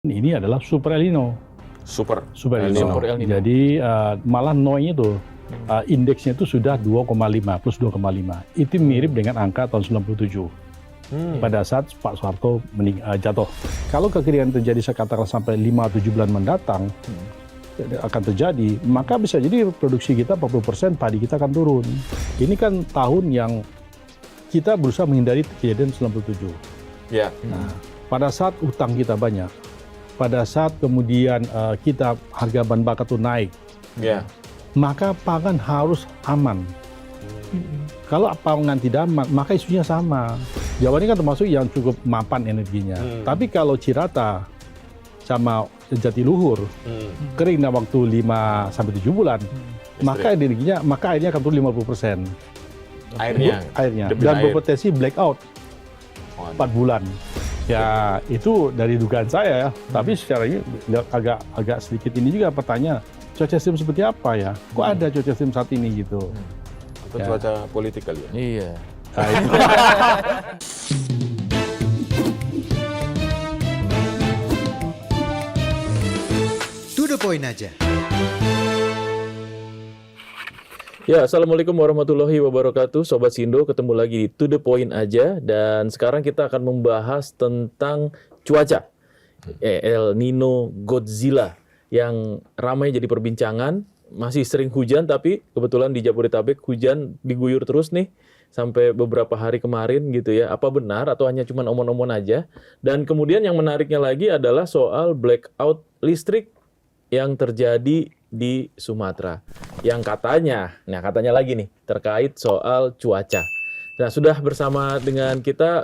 Ini adalah Super El Nino. Super El Nino. Super El Nino. Jadi malah NOI itu indeksnya itu sudah 2,5 plus 2,5. Itu mirip dengan angka tahun 97 pada saat Pak Soeharto jatuh. Kalau kekeringan terjadi katakanlah sampai 5-7 bulan mendatang akan terjadi, maka bisa jadi produksi kita 40% padi kita akan turun. Ini kan tahun yang kita berusaha menghindari kejadian 97. Ya. Nah, pada saat utang kita banyak, pada saat kemudian kita harga bahan bakar itu naik, Ya. maka pangan harus aman. Kalau pangan tidak aman, maka isunya sama. Jawa ini kan termasuk yang cukup mapan energinya. Tapi kalau Cirata sama Jatiluhur kering dalam waktu 5-7 bulan, maka airnya akan turun 50%. Airnya. Dan berpotensi blackout 4 bulan. Ya itu dari dugaan saya ya. Tapi secara ini agak sedikit ini juga pertanyaan, cuaca ekstrim seperti apa ya? Kok ada cuaca ekstrim saat ini gitu? Atau cuaca politik kali ya? Iya. Nah, itu. To the point aja. Ya, Assalamualaikum warahmatullahi wabarakatuh. Sobat Sindo, ketemu lagi di To The Point aja. Dan sekarang kita akan membahas tentang cuaca. El Nino Godzilla yang ramai jadi perbincangan. Masih sering hujan, tapi kebetulan di Jabodetabek hujan diguyur terus nih. Sampai beberapa hari kemarin gitu ya. Apa benar atau hanya cuma omon-omon aja? Dan kemudian yang menariknya lagi adalah soal blackout listrik yang terjadi di Sumatera. Yang katanya lagi nih, terkait soal cuaca. Nah, sudah bersama dengan kita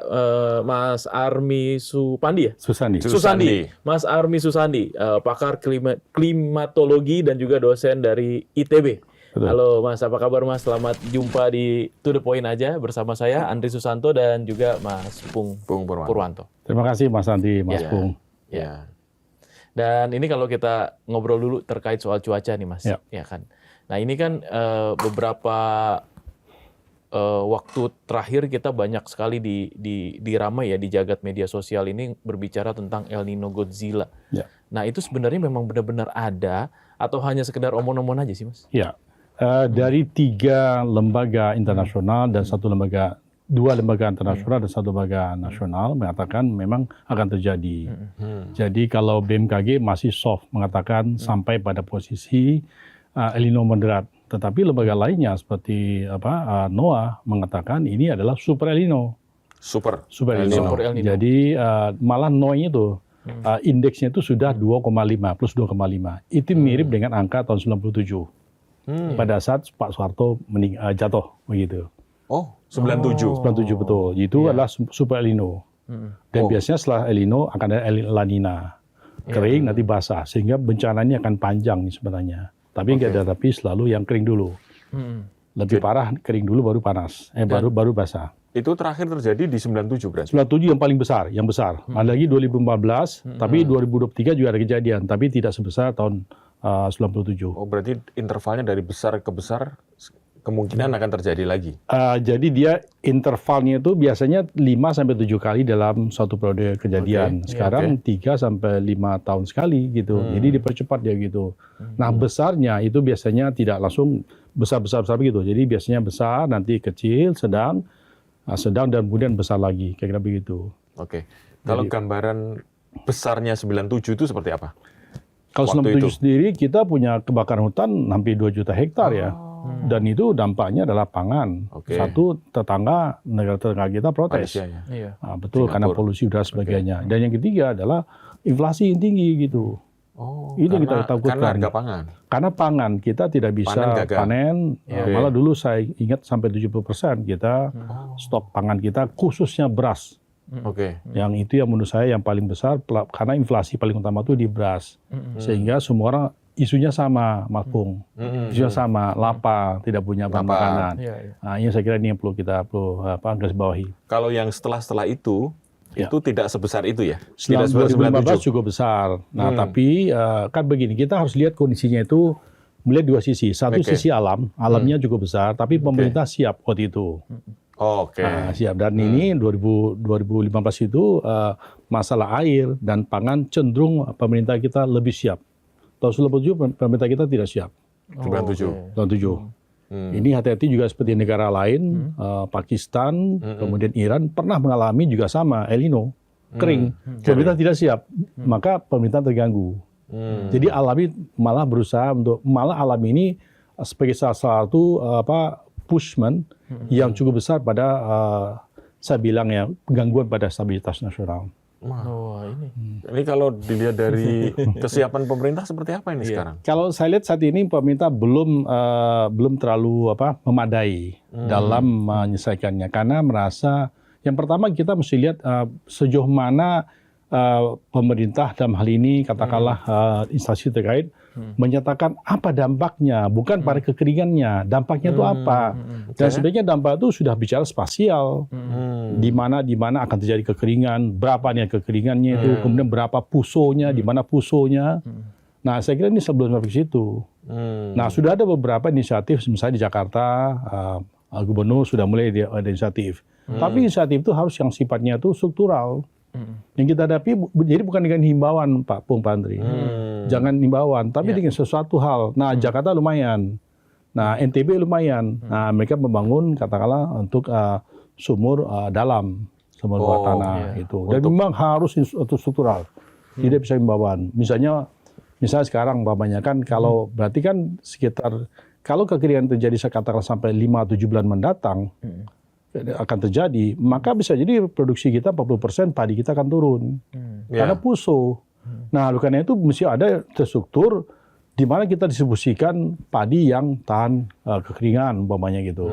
Mas Army Supandi ya? Susandi. Mas Army Susandi, pakar klimatologi dan juga dosen dari ITB. Betul. Halo Mas, apa kabar Mas? Selamat jumpa di To The Point aja bersama saya, Andri Susanto dan juga Mas Pung Purwanto. Terima kasih Mas Andi, Mas Ya. Pung. Ya. Dan ini kalau kita ngobrol dulu terkait soal cuaca nih Mas, Ya. ya kan. Nah ini kan beberapa waktu terakhir kita banyak sekali di ramai ya di jagat media sosial ini berbicara tentang El Nino Godzilla. Ya. Nah itu sebenarnya memang benar-benar ada atau hanya sekedar omon-omon aja sih Mas? Ya. Dari 3 lembaga internasional dan dua lembaga internasional dan 1 lembaga nasional mengatakan memang akan terjadi. Jadi kalau BMKG masih soft mengatakan sampai pada posisi El Nino moderat, tetapi lembaga lainnya seperti NOAA mengatakan ini adalah Super El Nino. Super El Nino. Super El Nino. Jadi malah NOI itu indeksnya itu sudah 2,5 plus 2,5. Itu mirip dengan angka tahun 97 pada saat Pak Soeharto jatuh begitu. Oh, 97. 97 betul. Itu adalah Super El Nino. Dan biasanya setelah El Nino akan ada La Nina. Kering nanti basah sehingga bencana ini akan panjang nih sebenarnya. Tapi tapi selalu yang kering dulu. Lebih parah kering dulu baru panas. Baru basah. Itu terakhir terjadi di 97 berarti? 97 yang paling besar, yang besar. Ada lagi 2014, tapi 2023 juga ada kejadian, tapi tidak sebesar tahun 97. Oh, berarti intervalnya dari besar ke besar kemungkinan akan terjadi lagi. Jadi dia intervalnya itu biasanya 5-7 kali dalam suatu periode kejadian. Sekarang 3-5 tahun sekali gitu. Jadi dipercepat dia gitu. Nah, besarnya itu biasanya tidak langsung besar begitu. Jadi biasanya besar, nanti kecil, sedang dan kemudian besar lagi. Kira-kira begitu. Oke. Kalau gambaran besarnya 97 itu seperti apa? Kalau 97 sendiri kita punya kebakaran hutan hampir 2 juta hektar ya. Dan itu dampaknya adalah pangan. Satu, negara tetangga kita protes. Iya. Betul, Singapura. karena polusi udara sebagainya. Dan yang ketiga adalah inflasi yang tinggi gitu. Ini kita takutkan. Karena harga pangan. Karena pangan kita tidak bisa panen. Malah dulu saya ingat sampai 70% kita stok pangan kita khususnya beras. Yang itu yang menurut saya yang paling besar karena inflasi paling utama itu di beras. Sehingga semua orang isunya sama, Mas Pung. Isunya sama, lapar, tidak punya bahan makanan. Nah, ini saya kira ini yang perlu kita garis bawahi. Kalau yang setelah itu tidak sebesar itu ya? Setelah Tidak sebesar 2015 cukup besar. Nah, tapi kan begini, kita harus lihat kondisinya itu melihat 2 sisi. Satu sisi alamnya cukup besar, tapi pemerintah siap waktu itu. Oke. Nah, siap. Dan ini 2015 itu masalah air dan pangan cenderung pemerintah kita lebih siap. Tahun 97 pemerintah kita tidak siap. 97. Tahun 7. Ini hati-hati juga seperti negara lain, Pakistan, kemudian Iran pernah mengalami juga sama El Nino, kering. Pemerintah tidak siap, maka pemerintah terganggu. Jadi alami malah berusaha untuk alam ini sebagai salah satu pushment yang cukup besar pada saya bilang ya gangguan pada stabilitas nasional. Wah, Ini kalau dilihat dari kesiapan pemerintah seperti apa ini sekarang? Kalau saya lihat saat ini pemerintah belum terlalu memadai dalam menyelesaikannya karena merasa yang pertama kita mesti lihat sejauh mana pemerintah dalam hal ini katakanlah instansi terkait menyatakan apa dampaknya, bukan pada kekeringannya, dampaknya itu apa. Dan sebenarnya dampak itu sudah bicara spasial, di mana akan terjadi kekeringan, berapa nih kekeringannya itu, kemudian berapa pusonya, di mana pusonya. Nah, saya kira ini sebelum sampai ke situ. Nah, sudah ada beberapa inisiatif, misalnya di Jakarta, gubernur sudah mulai ada inisiatif. Tapi inisiatif itu harus yang sifatnya itu struktural. Yang kita hadapi jadi bukan dengan himbauan Pak Pung Pandri, jangan himbauan, tapi dengan sesuatu hal. Nah Jakarta lumayan, nah NTB lumayan, nah mereka membangun katakanlah untuk sumur dalam, sumur bawah tanah itu. Dan memang harus struktural, tidak bisa himbauan. Misalnya sekarang umpamanya kan kalau berarti kan sekitar kalau kekeringan terjadi katakanlah sampai 5-7 bulan mendatang. Akan terjadi, maka bisa jadi produksi kita 40% padi kita akan turun. Karena puso. Nah, karena itu mesti ada terstruktur di mana kita distribusikan padi yang tahan kekeringan umpamanya gitu.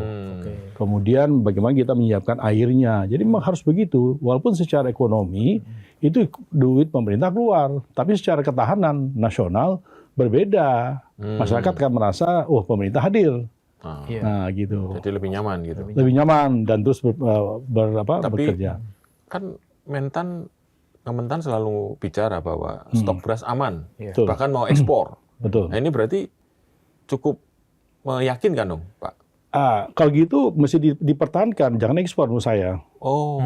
Kemudian bagaimana kita menyiapkan airnya. Jadi memang harus begitu. Walaupun secara ekonomi itu duit pemerintah keluar, tapi secara ketahanan nasional berbeda. Masyarakat akan merasa, pemerintah hadir. Nah, gitu. Jadi lebih nyaman gitu. Lebih nyaman dan terus bekerja. Kan Kementan selalu bicara bahwa stok beras aman, bahkan mau ekspor. Betul. Nah, ini berarti cukup meyakinkan dong, Pak? Kalau gitu mesti dipertahankan, jangan ekspor menurut saya.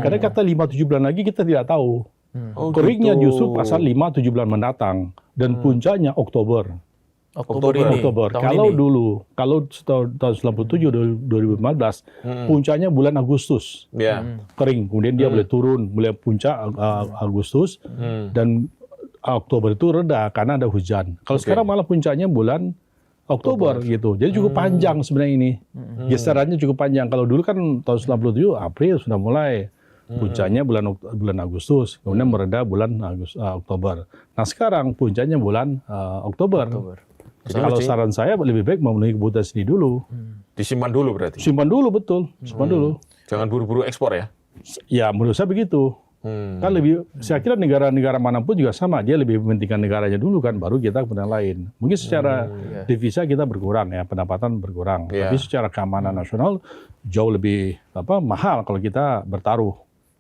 Karena kata 5-7 bulan lagi kita tidak tahu. Keringnya justru pasal 5-7 bulan mendatang dan puncaknya Oktober. Oktober. Kalau tahun 97 2015 puncaknya bulan Agustus. Kering, kemudian dia boleh turun, mulai puncak Agustus dan Oktober itu reda karena ada hujan. Kalau sekarang malah puncaknya bulan Oktober gitu. Jadi cukup panjang sebenarnya ini. Geserannya cukup panjang. Kalau dulu kan tahun 97 April sudah mulai. Puncaknya bulan Agustus, kemudian mereda bulan Oktober. Nah, sekarang puncaknya bulan Oktober. Jadi kalau saran saya lebih baik memenuhi kebutuhan sendiri dulu. Disimpan dulu berarti? Simpan dulu, betul. Simpan dulu. Jangan buru-buru ekspor ya? Ya, menurut saya begitu. Kan saya kira negara-negara manapun juga sama. Dia lebih mementingkan negaranya dulu kan, baru kita kemudian lain. Mungkin secara devisa kita berkurang ya, pendapatan berkurang. Tapi secara keamanan nasional jauh lebih mahal kalau kita bertaruh.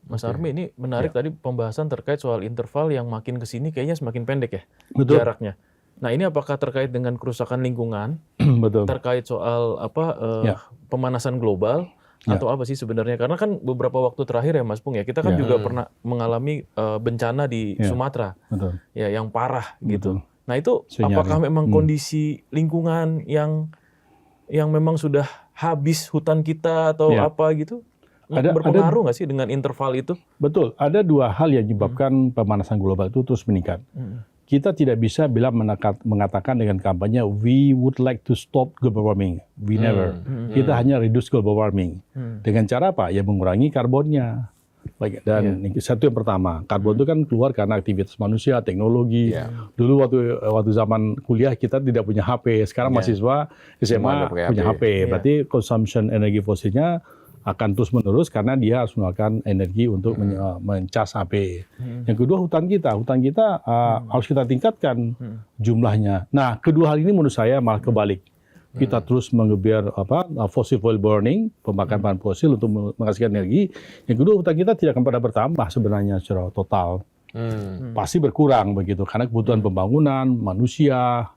Mas Armi, ini menarik tadi pembahasan terkait soal interval yang makin kesini kayaknya semakin pendek ya jaraknya. Nah, ini apakah terkait dengan kerusakan lingkungan? Betul. Terkait soal pemanasan global atau apa sih sebenarnya? Karena kan beberapa waktu terakhir ya Mas Pung ya, kita kan juga pernah mengalami bencana di Sumatera. Betul. Ya, yang parah gitu. Nah, itu apakah memang kondisi lingkungan yang memang sudah habis hutan kita atau apa gitu? Berpengaruh nggak sih dengan interval itu? Betul. Ada dua hal yang menyebabkan pemanasan global itu terus meningkat. Kita tidak bisa mengatakan dengan kampanye we would like to stop global warming. We never. Kita hanya reduce global warming. Dengan cara apa? Ya mengurangi karbonnya. Dan satu yang pertama, karbon itu kan keluar karena aktivitas manusia, teknologi. Dulu waktu zaman kuliah kita tidak punya HP. Sekarang mahasiswa SMA punya HP. Berarti consumption energi fosilnya akan terus menerus karena dia harus menggunakan energi untuk mencas HP. Yang kedua hutan kita harus kita tingkatkan jumlahnya. Nah, kedua hal ini menurut saya malah kebalik. Kita terus mengebiar fossil fuel burning, pembakaran bahan fosil untuk menghasilkan energi. Yang kedua hutan kita tidak akan pernah bertambah sebenarnya secara total. Pasti berkurang begitu karena kebutuhan pembangunan, manusia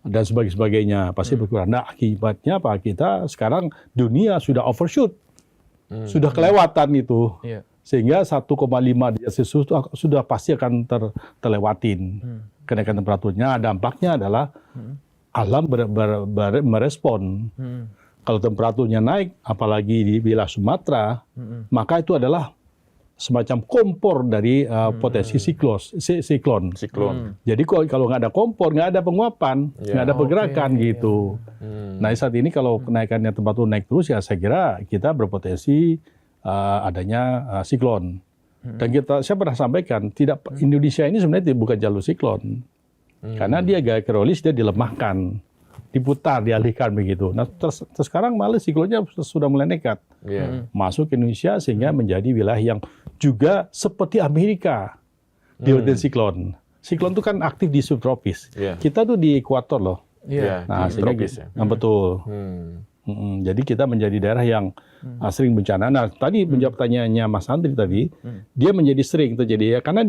dan sebagainya pasti berkurang. Nah, akibatnya apa? Kita sekarang dunia sudah overshoot. Sudah kelewatan itu. Iya. Sehingga 1,5 derajat Celcius itu sudah pasti akan terlewatin. Kenaikan temperaturnya, dampaknya adalah alam merespon. Kalau temperaturnya naik, apalagi di wilayah Sumatera, maka itu adalah semacam kompor dari potensi siklon. Jadi kalau nggak ada kompor, nggak ada penguapan, nggak ada pergerakan gitu. Nah saat ini kalau kenaikannya temperatur naik terus, ya saya kira kita berpotensi adanya siklon. Dan saya pernah sampaikan, Indonesia ini sebenarnya bukan jalur siklon, karena dia gaya kronis, dia dilemahkan, diputar, dialihkan begitu. Nah sekarang malah siklonnya sudah mulai nekat masuk ke Indonesia, sehingga menjadi wilayah yang juga seperti Amerika di siklon. Siklon itu kan aktif di subtropis. Kita tuh di ekuator loh. Nah sehingga betul. Jadi kita menjadi daerah yang sering bencana. Nah, tadi menjawab pertanyaannya Mas Andri tadi, dia menjadi sering terjadi ya karena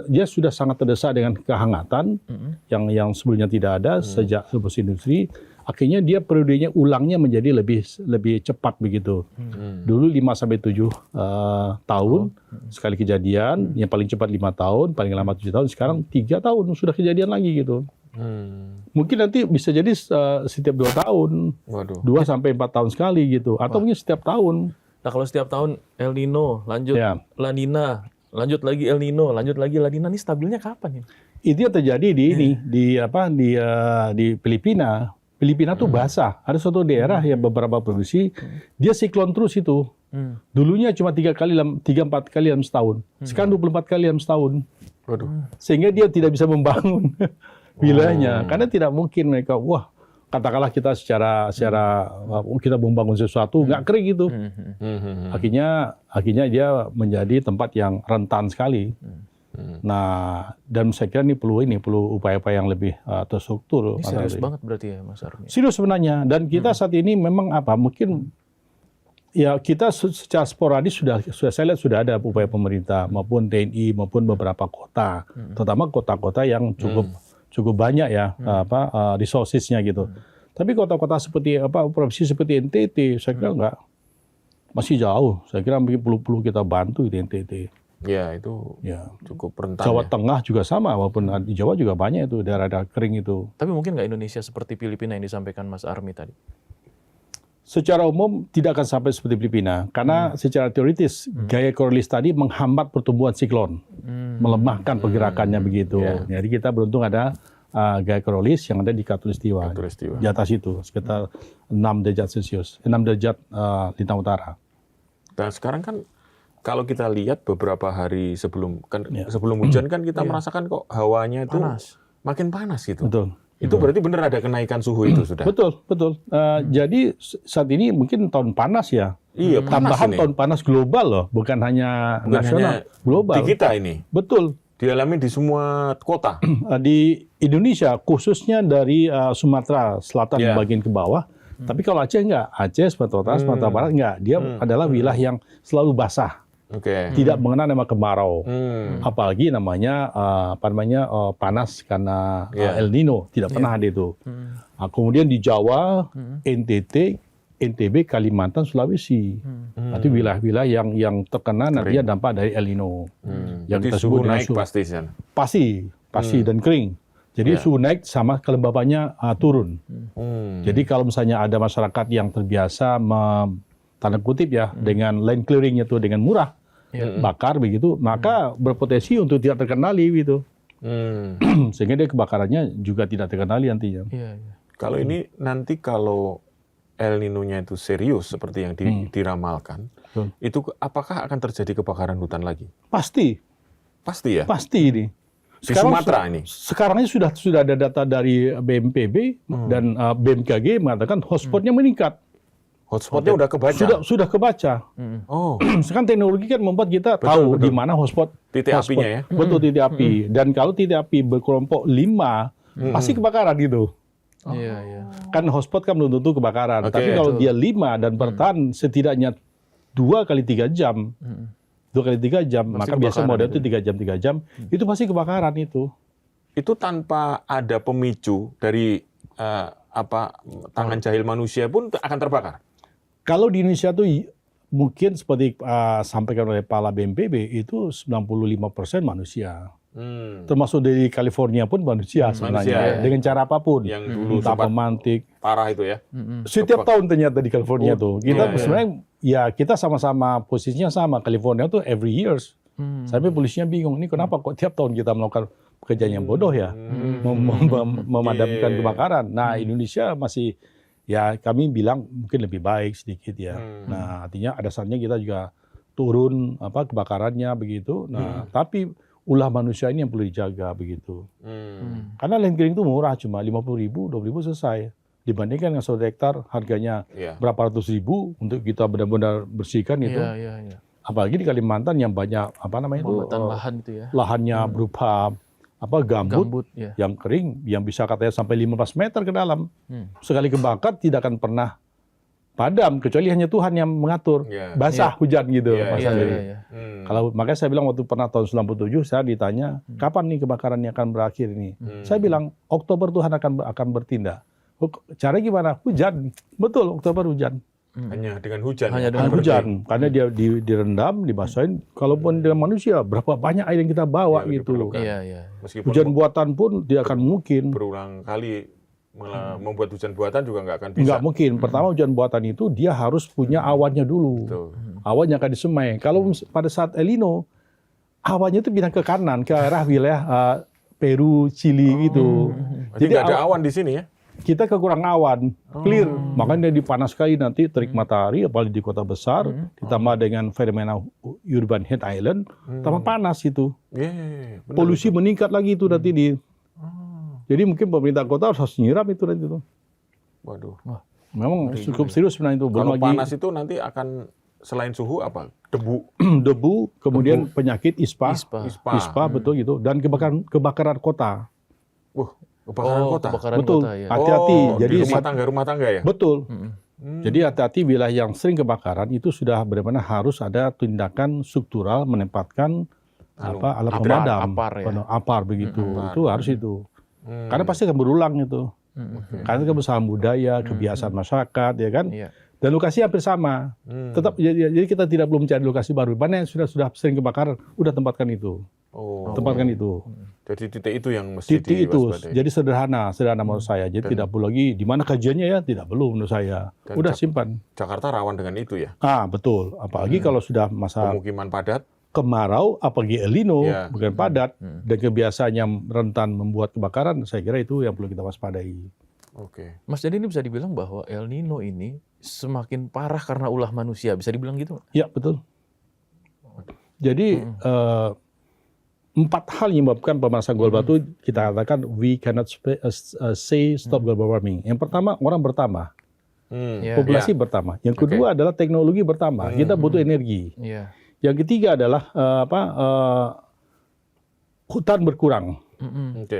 dia sudah sangat terdesak dengan kehangatan yang sebelumnya tidak ada sejak revolusi industri. Akhirnya dia periodenya ulangnya menjadi lebih cepat begitu. Dulu 5-7 tahun sekali kejadian, yang paling cepat 5 tahun, paling lama 7 tahun, sekarang 3 tahun sudah kejadian lagi gitu. Mungkin nanti bisa jadi setiap 2 tahun, 2 sampai 4 tahun sekali gitu, atau mungkin setiap tahun. Nah kalau setiap tahun El Nino, lanjut La Nina, lanjut lagi El Nino, lanjut lagi La Nina, ini stabilnya kapan ini? Itu yang terjadi di Filipina. Filipina tuh basah. Ada suatu daerah yang beberapa provinsi dia siklon terus itu. Dulunya cuma 3-4 kali dalam setahun. Sekarang 24 kali dalam setahun. Sehingga dia tidak bisa membangun wilayahnya, karena tidak mungkin mereka, katakanlah kita secara kita membangun sesuatu nggak kering gitu. Akhirnya dia menjadi tempat yang rentan sekali. Nah, dan saya kira ini perlu upaya-upaya yang lebih terstruktur. Ini serius banget berarti ya Mas Armi? Serius sebenarnya, dan kita saat ini memang mungkin ya kita secara sporadis sudah saya lihat sudah ada upaya pemerintah maupun TNI maupun beberapa kota, terutama kota-kota yang cukup banyak ya resources-nya gitu. Tapi kota-kota seperti provinsi seperti NTT saya kira masih jauh. Saya kira mungkin perlu kita bantu di NTT. Ya itu cukup rentan. Jawa Tengah juga sama, walaupun di Jawa juga banyak itu daerah-daerah kering itu. Tapi mungkin nggak Indonesia seperti Filipina yang disampaikan Mas Armi tadi? Secara umum tidak akan sampai seperti Filipina, karena secara teoritis gaya Coriolis tadi menghambat pertumbuhan siklon, melemahkan pergerakannya begitu. Jadi kita beruntung ada gaya Coriolis yang ada di Khatulistiwa, di atas itu sekitar 6 derajat Celcius, 6 derajat lintang utara. Dan sekarang kan kalau kita lihat beberapa hari sebelum hujan kan kita merasakan kok hawanya itu makin panas gitu. Betul. Itu berarti benar ada kenaikan suhu itu sudah. Betul. Jadi saat ini mungkin tahun panas ya. Iya, tambahan tahun panas global loh, bukan hanya nasional, global. Di kita ini. Betul. Dialami di semua kota. Di Indonesia, khususnya dari Sumatera Selatan bagian ke bawah. Tapi kalau Aceh enggak, Aceh, Sumatera Utara, Sumatera Barat enggak. Dia adalah wilayah yang selalu basah. Tidak mengenal nama kemarau, apalagi namanya panas karena El Nino, tidak pernah ada itu. Kemudian di Jawa, NTT, NTB, Kalimantan, Sulawesi, itu wilayah-wilayah yang terkena nantinya dampak dari El Nino. Yang kita sebut naik pasti dan kering. Jadi suhu naik sama kelembabannya turun. Jadi kalau misalnya ada masyarakat yang terbiasa tanda kutip dengan land clearing itu dengan murah, bakar begitu, maka berpotensi untuk tidak terkendali gitu. Sehingga dia kebakarannya juga tidak terkendali nantinya. Kalau ini nanti kalau El Nino-nya itu serius seperti yang diramalkan, itu apakah akan terjadi kebakaran hutan lagi? Pasti ya? Pasti ini. Sekarang, di Sumatera ini? Sekarang ini sudah ada data dari BMPB dan BMKG mengatakan hotspotnya meningkat. Hotspotnya udah kebaca? Sudah kebaca. Sekarang teknologi kan membuat kita tahu di mana hotspot. Titik apinya ya? Betul, titik api. Dan kalau titik api berkelompok 5, pasti kebakaran gitu. Kan hotspot kan belum tentu kebakaran. Tapi kalau dia 5 dan bertahan setidaknya 2-3 jam, 2-3 jam, maka biasa model itu 3 jam, itu pasti kebakaran itu. Itu tanpa ada pemicu dari tangan jahil manusia pun akan terbakar? Kalau di Indonesia tuh mungkin seperti sampaikan oleh Kepala BNPB itu 95% manusia. Termasuk dari California pun manusia sebenarnya. Dengan cara apapun. Yang dulu entah sempat pemantik. parah itu ya. Setiap tahun ternyata di California tuh. Kita sebenarnya ya kita sama-sama posisinya sama. California tuh every years. Sampai polisinya bingung, ini kenapa kok tiap tahun kita melakukan pekerjaan yang bodoh ya, memadamkan kebakaran. Nah, Indonesia masih, ya kami bilang mungkin lebih baik sedikit ya. Nah, artinya ada saatnya kita juga turun kebakarannya begitu. Nah, tapi ulah manusia ini yang perlu dijaga begitu. Karena land clearing itu murah, cuma 50.000, 20.000 selesai. Dibandingkan dengan 1 hektar harganya berapa ratus ribu untuk kita benar-benar bersihkan itu. Apalagi di Kalimantan yang banyak lahan itu ya. Lahannya berupa gambut yang kering, yang bisa katanya sampai 15 meter ke dalam. Sekali kebakar tidak akan pernah padam, kecuali hanya Tuhan yang mengatur. Basah hujan gitu. Kalau makanya saya bilang waktu pernah tahun 97 saya ditanya, kapan nih kebakarannya akan berakhir ini? Saya bilang Oktober Tuhan akan bertindak. Caranya gimana? Hujan. Betul, Oktober hujan. Hanya dengan hujan. Karena dia direndam, dibasahin. Kalaupun dengan manusia, berapa banyak air yang kita bawa gitu. Meskipun hujan buatan pun tidak akan mungkin. Berulang kali membuat hujan buatan juga nggak akan bisa. Nggak mungkin. Pertama hujan buatan itu dia harus punya awannya dulu. Awannya akan disemai. Kalau pada saat El Nino, awannya itu pindah ke kanan, ke arah wilayah Peru, Chili gitu. Jadi nggak ada awan di sini ya? Kita kekurangan awan, clear. Makanya dia panas sekali nanti terik matahari, apalagi di kota besar, ditambah dengan fenomena urban heat island, tambah panas itu. Polusi meningkat lagi itu nanti di. Jadi mungkin pemerintah kota harus nyiram itu nanti itu. Waduh. Memang cukup serius sebenarnya itu. Kalau panas itu nanti akan selain suhu apa? Debu. Debu, kemudian penyakit ispa, betul gitu. Dan kebakaran kota. Kebakaran betul. Kota, ya. Hati-hati. Jadi rumah tangga ya. Betul. Jadi hati-hati wilayah yang sering kebakaran itu sudah benar-benar harus ada tindakan struktural menempatkan alat pemadam, apar begitu. Itu harus itu. Karena pasti akan berulang itu. Karena itu kesalahan budaya, kebiasaan masyarakat, ya kan. Dan lokasi hampir sama. Tetap jadi kita tidak perlu mencari lokasi baru. Mana yang sudah sering kebakaran, udah tempatkan itu. Tempatkan itu. Jadi titik itu yang mesti diwaspadai. Jadi sederhana menurut saya. Jadi tidak perlu lagi di mana kajiannya ya, tidak perlu menurut saya. Udah simpan. Jakarta rawan dengan itu ya. Betul. Apalagi kalau sudah masa pemukiman padat, kemarau, apalagi El Nino, bukan padat, dan kebiasaannya rentan membuat kebakaran, saya kira itu yang perlu kita waspadai. Mas, jadi ini bisa dibilang bahwa El Nino ini semakin parah karena ulah manusia, bisa dibilang gitu? Ya, betul. Jadi 4 hal yang menyebabkan pemanasan global itu kita katakan we cannot say stop global warming. Yang pertama, orang bertambah, populasi bertambah. Yang kedua adalah teknologi bertambah. Kita butuh energi. Yang ketiga adalah hutan berkurang.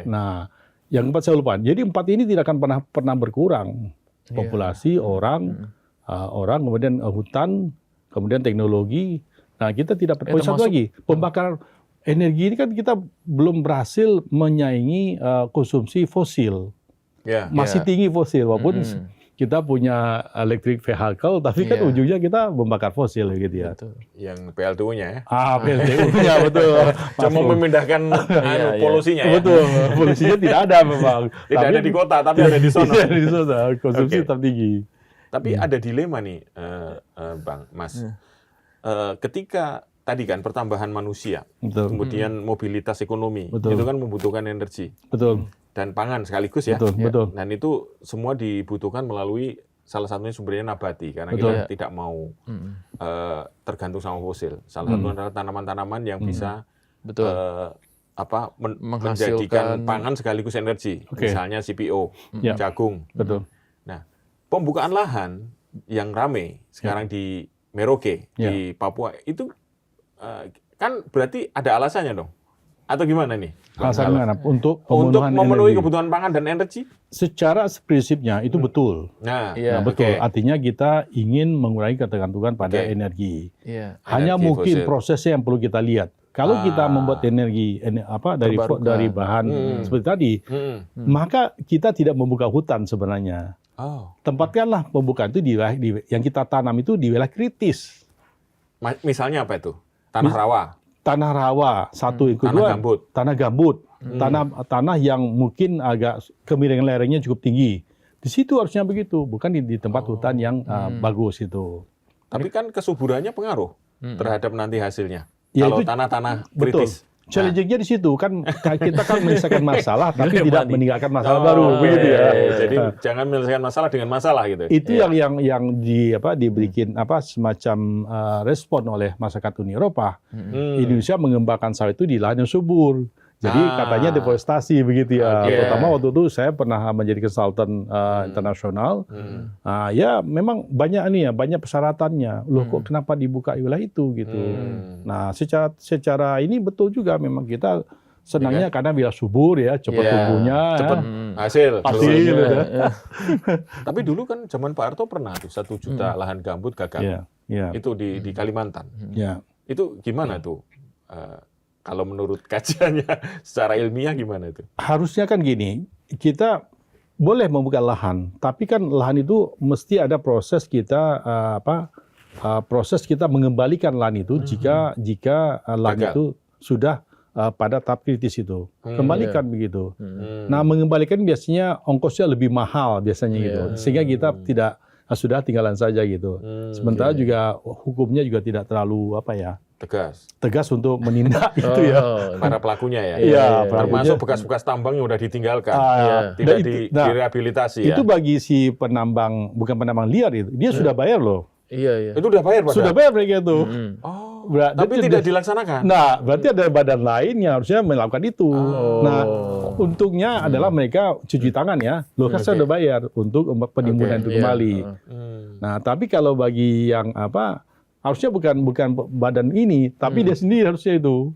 Nah, yang keempat saya lupa. Jadi 4 ini tidak akan pernah berkurang. Populasi, orang, kemudian hutan, kemudian teknologi. Nah, kita tidak satu lagi, pembakaran energi ini kan kita belum berhasil menyaingi konsumsi fosil. Masih tinggi fosil, walaupun kita punya electric vehicle, tapi kan ujungnya kita membakar fosil gitu ya. Yang PLTU-nya ya. PLTU-nya betul. Cuma memindahkan polusinya ya. Betul, polusinya tidak ada memang. Tidak ada di kota, tapi ada di sana. Di sana, konsumsi tetap tinggi. Tapi ada dilema nih, Bang, Mas. Ketika tadi kan pertambahan manusia, kemudian mobilitas ekonomi, itu kan membutuhkan energi. Dan pangan sekaligus ya. Dan itu semua dibutuhkan melalui salah satunya sumbernya nabati, karena kita tidak mau tergantung sama fosil. Salah satu adalah tanaman-tanaman yang bisa menjadikan pangan sekaligus energi. Misalnya CPO, jagung. Nah, pembukaan lahan yang ramai sekarang di Merauke, di Papua, itu kan berarti ada alasannya dong? Atau gimana nih? Alasannya untuk memenuhi kebutuhan pangan dan energi? Secara prinsipnya itu betul. Nah, betul. Artinya kita ingin mengurangi ketergantungan pada energi. Hanya Energi mungkin fosil. prosesnya yang perlu kita lihat. Kalau kita membuat energi dari bahan seperti tadi, maka kita tidak membuka hutan sebenarnya. Tempatkanlah pembukaan itu yang kita tanam itu di wilayah kritis. Misalnya apa itu? Tanah rawa. Tanah rawa, satu. Yang kedua, tanah gambut. Tanah yang mungkin agak kemiringan lerengnya cukup tinggi. Di situ harusnya begitu, bukan di tempat hutan yang bagus itu. Tapi kan kesuburannya pengaruh terhadap nanti hasilnya. Ya, kalau itu tanah-tanah betul. kritis. Challenge-nya di situ kan kita kan menyelesaikan masalah tapi tidak meninggalkan masalah baru begitu ya. Jadi jangan menyelesaikan masalah dengan masalah gitu. Itu yang diberikan semacam respon oleh masyarakat Uni Eropa. Indonesia mengembangkan sawit itu di lahan yang subur. Jadi katanya deforestasi begitu ya. Terutama waktu itu saya pernah menjadi konsultan internasional. Ya memang banyak persyaratannya. Loh kok kenapa dibuka wilayah itu gitu. Nah secara ini betul juga memang kita senangnya karena wilayah subur ya, cepat tumbuhnya, cepat hasil. Ya. Tapi dulu kan zaman Pak Harto pernah tuh 1 juta lahan gambut gagal. Itu di Kalimantan. Itu gimana tuh? Kalau menurut kajiannya secara ilmiah gimana itu? Harusnya kan gini, kita boleh membuka lahan, tapi kan lahan itu mesti ada proses kita proses kita mengembalikan lahan itu jika lahan itu sudah pada tahap kritis itu. Kembalikan begitu. Nah, mengembalikan biasanya ongkosnya lebih mahal biasanya gitu. Sehingga kita sudah tinggalan saja gitu. Sementara juga hukumnya juga tidak terlalu tegas untuk menindak itu ya. Para pelakunya ya. Iya, termasuk bekas-bekas tambang yang udah ditinggalkan. Tidak direhabilitasi ya. Itu bagi si penambang, bukan penambang liar itu. Dia sudah bayar loh. Iya. Itu udah bayar Pak? Sudah bayar mereka itu. Tapi tidak dilaksanakan. Nah, berarti ada badan lain yang harusnya melakukan itu. Nah, untungnya adalah mereka cuci tangan ya. Loh kan saya udah bayar untuk penimbunan itu kembali. Nah, tapi kalau bagi yang harusnya bukan badan ini, tapi dia sendiri harusnya itu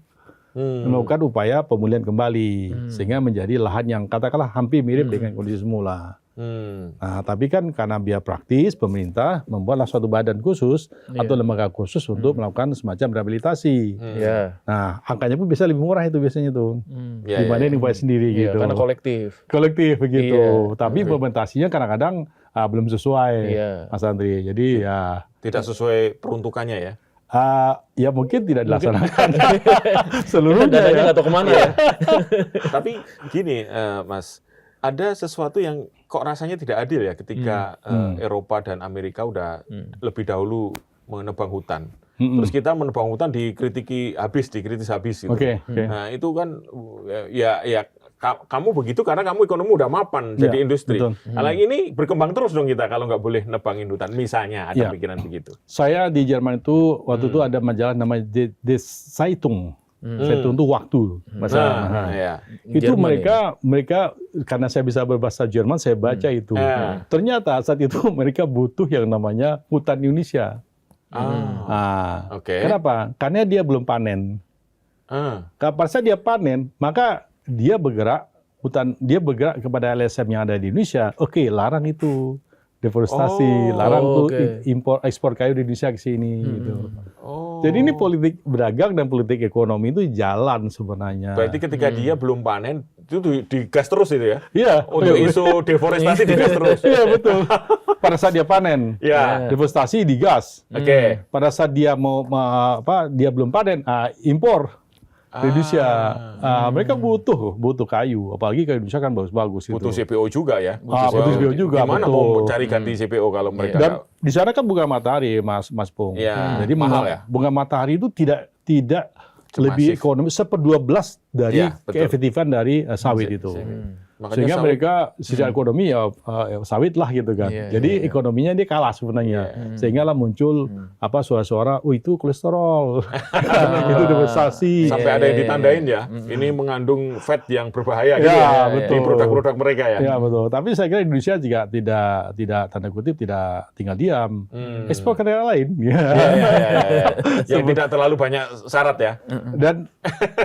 melakukan upaya pemulihan kembali sehingga menjadi lahan yang katakanlah hampir mirip dengan kondisi semula. Nah, tapi kan karena biar praktis, pemerintah membuatlah suatu badan khusus atau lembaga khusus untuk melakukan semacam rehabilitasi. Nah, angkanya pun bisa lebih murah itu biasanya tuh dibanding upaya sendiri gitu. Karena kolektif begitu. Tapi implementasinya kadang-kadang belum sesuai, Mas Andri. Jadi ya tidak sesuai peruntukannya ya. Ya mungkin tidak dilaksanakan seluruhnya. Dananya nggak tahu kemana ya. Tapi gini, Mas, ada sesuatu yang kok rasanya tidak adil ya ketika Eropa dan Amerika udah lebih dahulu menebang hutan. Terus kita menebang hutan dikritis habis gitu. Nah, itu kan ya kamu begitu karena kamu ekonomi udah mapan jadi industri. Kalau ini berkembang terus dong kita kalau nggak boleh nebangin hutan. Misalnya ada pikiran begitu. Saya di Jerman itu waktu itu ada majalah namanya Die Zeitung. Zeitung itu waktu. Itu mereka karena saya bisa berbahasa Jerman, saya baca itu. Ternyata saat itu mereka butuh yang namanya hutan Indonesia. Kenapa? Karena dia belum panen. Pada saat dia panen, maka dia bergerak kepada LSM yang ada di Indonesia. Larang itu deforestasi, larang tuh ekspor kayu di Indonesia ke sini gitu. Jadi ini politik berdagang dan politik ekonomi itu jalan sebenarnya. Berarti ketika dia belum panen itu digas terus itu ya? Iya. Untuk isu deforestasi digas terus. Iya betul. Pada saat dia panen, deforestasi digas. Pada saat dia dia belum panen, impor. Indonesia, mereka butuh kayu, apalagi kayu Indonesia kan bagus-bagus itu. Butuh CPO juga ya. Butuh CPO juga. Gimana mau cari ganti CPO kalau mereka? Dan di sana kan bunga matahari, Mas Pung. Jadi mahal ya. Bunga matahari itu tidak lebih ekonomis 1/12 dari keefektifan dari sawit itu. Sehingga mereka secara ekonomi sawit lah gitu kan. Jadi ekonominya dia kalah sebenarnya. Sehingga lah muncul suara-suara, itu kolesterol, itu deforestasi. Sampai ada yang ditandain ya, ini mengandung fat yang berbahaya gitu betul. Di produk-produk mereka ya. Ya betul. Tapi saya kira Indonesia juga tidak tanda kutip tidak tinggal diam. Ekspor ke daerah lain. Yang tidak terlalu banyak syarat ya. Dan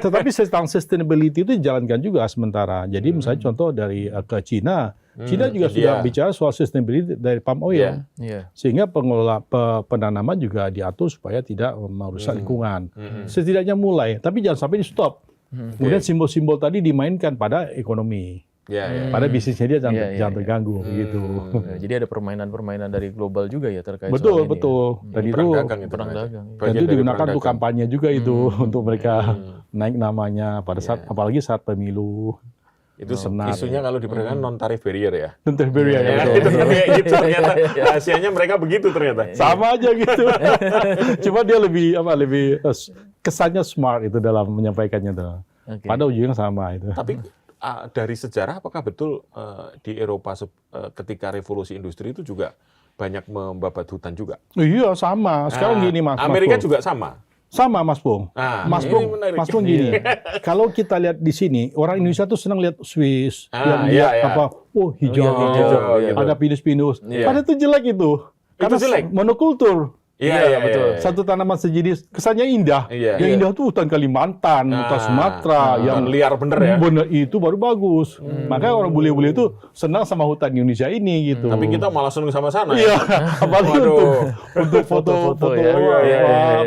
tetapi tentang sustainability itu dijalankan juga sementara. Jadi misalnya contoh dari ke Cina juga sudah bicara soal sustainability dari palm oil, sehingga pengelola penanaman juga diatur supaya tidak merusak lingkungan. Setidaknya mulai, tapi jangan sampai di stop. Kemudian simbol-simbol tadi dimainkan pada ekonomi. Pada bisnisnya dia jangan ya. terganggu begitu. Ya, jadi ada permainan-permainan dari global juga ya terkait Betul, soal ini. betul. Dan itu Perang dagang. dan itu digunakan untuk kampanye juga itu untuk mereka naik namanya pada saat apalagi saat pemilu. Itu isunya kalau diperhatikan non tarif barrier ya. Non tarif barrier ya, betul. Itu kayak gitu ternyata. Rahasianya mereka begitu ternyata. Sama aja gitu. Cuma dia lebih kesannya smart itu dalam menyampaikannya tuh. Pada ujungnya sama itu. Tapi dari sejarah apakah betul di Eropa ketika revolusi industri itu juga banyak membabat hutan juga? Iya, sama. Sekarang gini Mas. Amerika juga sama. Sama Mas Bung. Mas Bung gini. Kalau kita lihat di sini, orang Indonesia tuh senang lihat Swiss, hijau, ada pinus-pinus. Padahal itu jelek itu. Karena jelek? Monokultur. Iya, betul. Satu tanaman sejenis, kesannya indah. Yang indah tuh hutan Kalimantan, hutan Sumatera, yang liar bener ya. Bener itu baru bagus. Makanya orang bule-bule itu senang sama hutan Indonesia ini gitu. Tapi kita malah senang sama sana. Iya, apalagi untuk foto-foto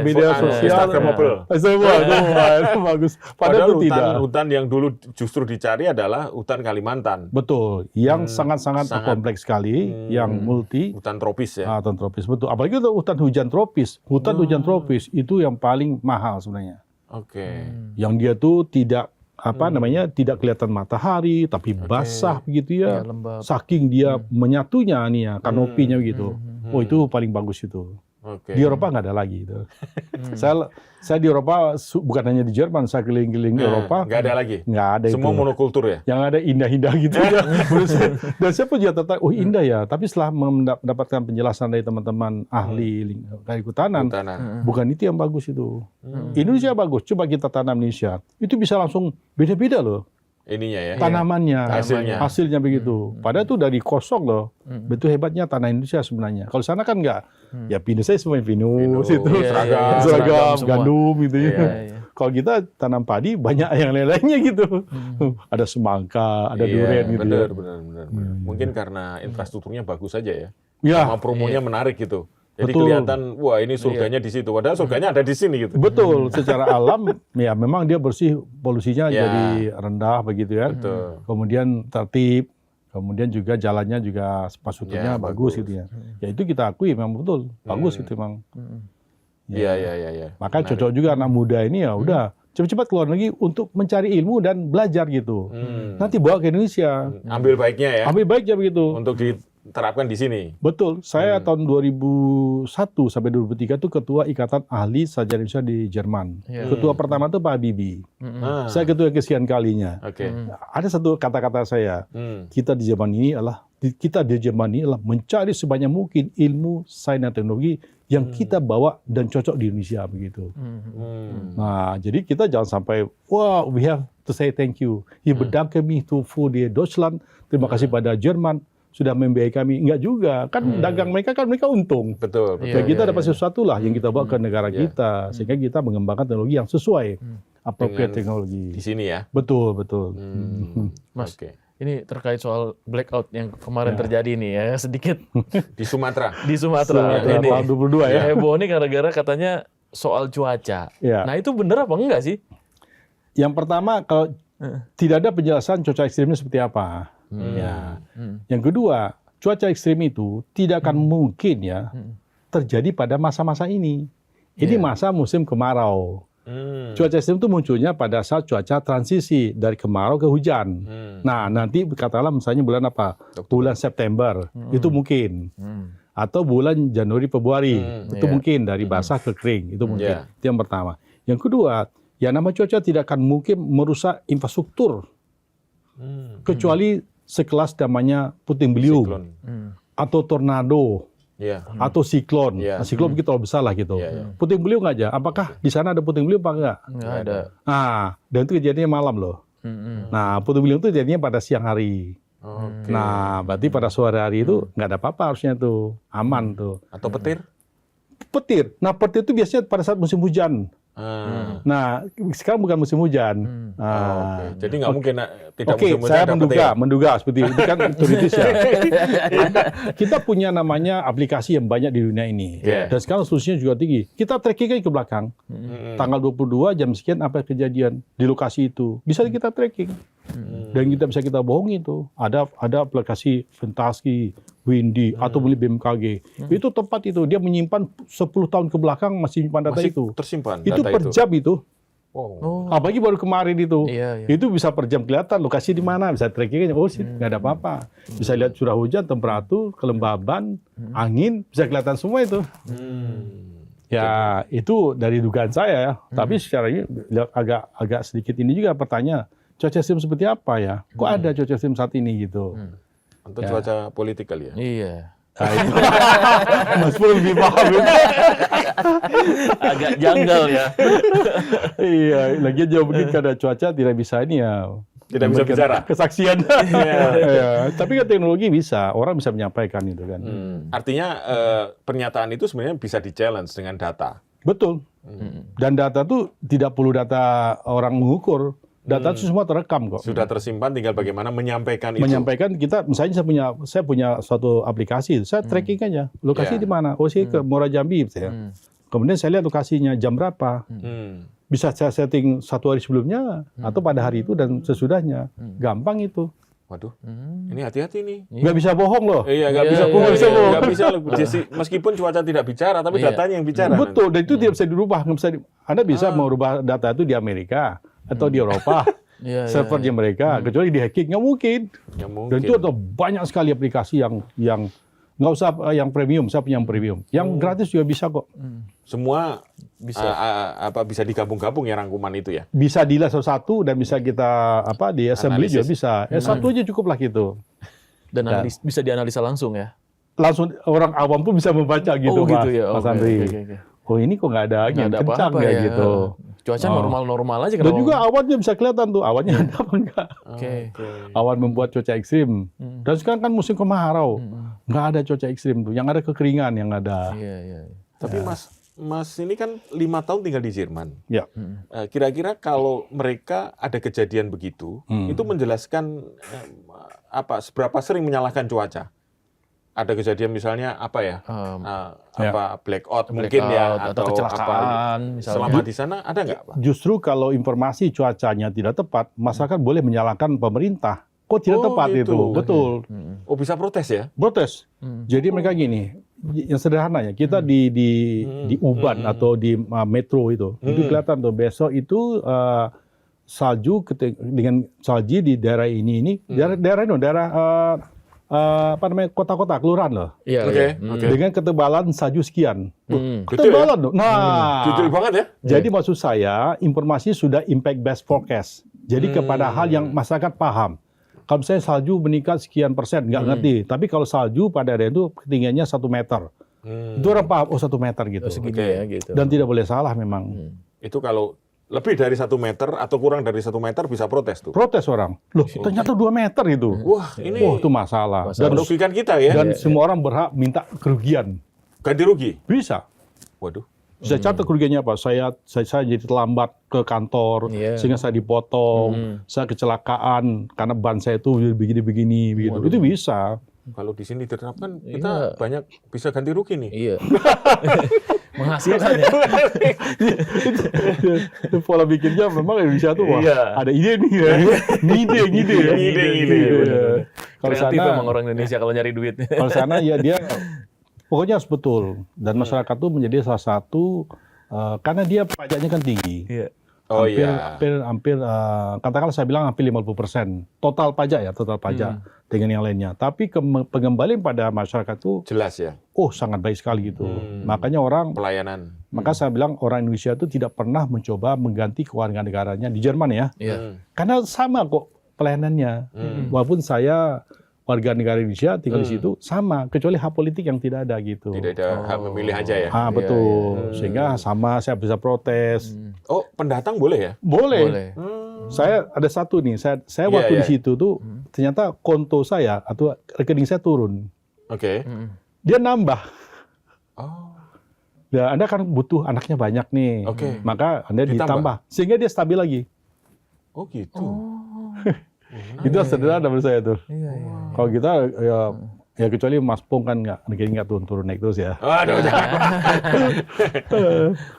media sosial. Instagramable. Itu bagus. Padahal hutan yang dulu justru dicari adalah hutan Kalimantan. Betul, yang sangat-sangat kompleks sekali, yang multi. Hutan tropis ya. Hutan tropis, betul. Apalagi itu hutan hujan tropis. Hutan hujan tropis itu yang paling mahal sebenarnya. Oke. Yang dia tuh tidak tidak kelihatan matahari tapi basah begitu ya. Saking dia menyatunya nih ya, kanopinya begitu. Oh, itu paling bagus itu. Di Eropa nggak ada lagi itu. Saya di Eropa bukan hanya di Jerman, saya keliling-keliling di Eropa. Nggak ada lagi. Nggak ada. Semua itu. monokultur ya. Yang ada indah-indah gitu ya. Dan saya pun juga tertarik. Oh indah ya. Tapi setelah mendapatkan penjelasan dari teman-teman ahli kehutanan, bukan itu yang bagus itu. Indonesia bagus. Coba kita tanam Indonesia. Itu bisa langsung beda-beda loh. Ininya ya. Tanamannya, hasilnya begitu. Padahal itu dari kosong loh. Betul hebatnya tanah Indonesia sebenarnya. Kalau sana kan enggak. Ya pinus saya semua pinus itu seragam, gandum gitu ya. Kalau kita tanam padi banyak yang lain-lainnya gitu. Ada semangka, ada durian gitu. Benar. Mungkin karena infrastrukturnya bagus saja ya. Sama promonya menarik gitu. Jadi betul. Kelihatan, wah ini surganya di situ. Padahal surganya ada di sini gitu. Betul, secara alam ya memang dia bersih, polusinya jadi rendah begitu ya. Betul. Kemudian tertib, kemudian juga jalannya juga infrastrukturnya bagus gitu ya. Ya itu kita akui memang betul, bagus itu memang. Iya. Makanya cocok juga anak muda ini ya udah cepat-cepat keluar negeri untuk mencari ilmu dan belajar gitu. Nanti bawa ke Indonesia. Ambil baiknya ya. Ambil baiknya begitu. Untuk diterapkan di sini. Betul. Saya tahun 2001 sampai 2003 itu ketua Ikatan Ahli Sarjana Indonesia di Jerman. Ketua pertama itu Pak Habibie. Saya ketua kesekian kalinya. Ada satu kata-kata saya. Kita di Jerman ini adalah mencari sebanyak mungkin ilmu, sains dan teknologi yang kita bawa dan cocok di Indonesia begitu. Nah, jadi kita jangan sampai we have to say thank you. Ich bedanke mich für die Deutschland. Terima kasih pada Jerman sudah membiayai kami. Enggak juga. Kan dagang mereka untung. Betul. Ya kita dapat sesuatu lah yang kita bawa ke negara kita sehingga kita mengembangkan teknologi yang sesuai appropriate teknologi. Di sini ya. Betul. Mas, ini terkait soal blackout yang kemarin terjadi nih ya, sedikit di Sumatera. Ini tahun 22 ya. Heboh nih gara-gara katanya soal cuaca. Nah, itu benar apa enggak sih? Yang pertama kalau tidak ada penjelasan cuaca ekstrimnya seperti apa. Yang kedua, cuaca ekstrim itu tidak akan mungkin ya terjadi pada masa-masa ini. Ini masa musim kemarau. Cuaca ekstrim itu munculnya pada saat cuaca transisi dari kemarau ke hujan. Nah, nanti katakanlah misalnya bulan apa? Bulan September, itu mungkin. Atau bulan Januari, Februari, itu mungkin dari basah ke kering, itu mungkin. Itu yang pertama. Yang kedua, ya nama cuaca tidak akan mungkin merusak infrastruktur. Kecuali sekelas namanya puting beliung atau tornado. Atau siklon. Nah, siklon begitu besar lah gitu. Puting beliung aja. Apakah di sana ada puting beliung apa enggak? Enggak ada. Nah, dan itu kejadiannya malam loh. Nah, puting beliung itu jadinya pada siang hari. Nah, berarti pada sore hari itu nggak ada apa-apa harusnya tuh. Aman tuh. Atau petir? Petir. Nah, petir itu biasanya pada saat musim hujan. Nah, sekarang bukan musim hujan. Oke. Jadi nggak mungkin tidak musim hujan. Saya dapat ya? menduga seperti itu kan teoritis ya. Kita punya namanya aplikasi yang banyak di dunia ini. Yeah. Dan sekarang solusinya juga tinggi. Kita tracking aja ke belakang. Tanggal 22 jam sekian apa kejadian di lokasi itu. Bisa kita tracking. Dan kita bohongi itu. Ada aplikasi Fantasti, Windy atau beli BMKG. Itu tempat itu dia menyimpan 10 tahun ke belakang masih menyimpan data Masih itu. tersimpan Itu data per itu. jam itu. Wow. Apalagi baru kemarin itu. Iya. Itu bisa per jam kelihatan lokasi di mana, bisa tracking aja. Oh, sih nggak ada apa-apa. Bisa lihat curah hujan, temperatur, kelembaban, angin, bisa kelihatan semua itu. Ya, itu dari dugaan saya ya. Tapi secara ini agak sedikit ini juga pertanyaan, cuaca ekstrim seperti apa ya? Kok ada cuaca ekstrim saat ini gitu? Untuk cuaca politik kali ya. Iya. Nah, itu. Mas Pur lebih paham. Agak janggal ya. Iya, lagi jauh begini karena cuaca tidak bisa ini ya. Tidak bisa bicara. Kesaksian. Ya, tapi kan teknologi bisa, orang bisa menyampaikan itu kan. Artinya pernyataan itu sebenarnya bisa di-challenge dengan data. Betul. Dan data itu tidak perlu data orang mengukur. Data itu semua terekam kok. Sudah tersimpan, tinggal bagaimana menyampaikan itu. Menyampaikan kita, misalnya saya punya suatu aplikasi, saya tracking aja. Lokasi Ya. di mana? Oh, saya ke Muara Jambi, misalnya. Kemudian saya lihat lokasinya jam berapa. Bisa saya setting 1 hari sebelumnya atau pada hari itu dan sesudahnya. Gampang itu. Waduh, ini hati-hati nih. Nggak bisa bohong loh. Iya, nggak Iya, bisa iya, bohong. iya. Nggak bisa loh. Meskipun cuaca tidak bicara, tapi Iya. datanya yang bicara. Betul, dan itu tidak bisa dirubah. Nggak bisa Anda bisa merubah data itu di Amerika atau di Eropa. Iya, Servernya mereka, kecuali di hacking, nggak mungkin. Ya mungkin. Dan itu ada banyak sekali aplikasi yang nggak usah yang premium, saya punya yang premium. Yang gratis juga bisa kok. Semua Bisa. bisa digabung-gabung ya rangkuman itu ya. Bisa di satu dan bisa kita di assembly juga bisa. Satu aja cukup lah gitu. Dan bisa dianalisa langsung ya. Langsung orang awam pun bisa membaca gitu, Mas, gitu ya. Mas Oke, Andri. oke. Oh ini kok nggak ada angin Nggak ada kencang apa-apa ya ya. gitu. Cuaca normal-normal aja. Dan juga awannya bisa kelihatan tuh, awannya ada apa enggak. Oke. Awan membuat cuaca ekstrim. Dan sekarang kan musim kemarau. Nggak ada cuaca ekstrim tuh, yang ada kekeringan yang ada. Iya. Tapi Mas ini kan 5 tahun tinggal di Jerman. Ya. Kira-kira kalau mereka ada kejadian begitu, itu menjelaskan seberapa sering menyalahkan cuaca? Ada kejadian misalnya blackout mungkin ya atau kecelakaan misalnya. Selama di sana ada nggak, Pak? Justru kalau informasi cuacanya tidak tepat, masyarakat boleh menyalahkan pemerintah. Kok tidak tepat gitu. itu? Betul. Oh, bisa protes ya? Protes. Jadi mereka gini, yang sederhananya kita di Uban atau di metro itu kelihatan tuh besok itu salju dengan salji di daerah ini kota-kota kelurahan loh. Iya. Oke. Dengan ketebalan salju sekian. Gitu Ketebalan loh. Nah, Detail banget ya? jadi maksud saya informasi sudah impact based forecast. Jadi kepada hal yang masyarakat paham. Kalau misalnya salju meningkat sekian persen, nggak ngerti. Tapi kalau salju pada daerah itu ketinggiannya 1 meter. Itu orang paham, 1 meter gitu. Segini ya gitu. Dan tidak boleh salah memang. Itu kalau lebih dari 1 meter atau kurang dari 1 meter bisa protes tuh. Protes orang. Loh, ternyata 2 meter itu. Wah, ini itu masalah. dan merugikan kita ya. Dan semua orang berhak minta kerugian. Ganti rugi. Bisa. Waduh. Saya catat kerugiannya apa? Saya jadi terlambat ke kantor, sehingga saya dipotong, saya kecelakaan karena ban saya itu begini-begini, begitu. Itu bisa. Kalau di sini diterapkan, kita banyak bisa ganti rugi nih. Iya. Menghasilkan ya. Itu pola pikirnya memang Indonesia tuh wah, Iya. ada ide nih ya. Ngide. Ngide. Kalau Kreatif sana, emang orang Indonesia kalau nyari duit. kalau sana ya dia pokoknya harus betul. Dan masyarakat tuh menjadi salah satu karena dia pajaknya kan tinggi. Iya. Oh Hampir katakanlah saya bilang hampir 50% total pajak dengan yang lainnya. Tapi pengembalian pada masyarakat itu jelas ya. sangat baik sekali gitu. Makanya orang Pelayanan. maka saya bilang orang Indonesia itu tidak pernah mencoba mengganti kewarganegaranya di Jerman ya. Iya. Karena sama kok pelayanannya. Walaupun saya warga negara Indonesia tinggal di situ sama, kecuali hak politik yang tidak ada gitu. Tidak ada hak memilih aja ya. Betul. Sehingga sama saya bisa protes. Oh, pendatang boleh ya? Boleh. Saya ada satu nih, saya waktu di situ tuh ternyata konto saya atau rekening saya turun. Oke. Dia nambah. Oh. Ya, Anda kan butuh anaknya banyak nih. Oke. Maka Anda ditambah. Sehingga dia stabil lagi. Oh gitu. Itu sederhana menurut saya tuh. Iya. Kalau kita ya kecuali Mas Pong kan nggak turun naik terus ya. Aduh,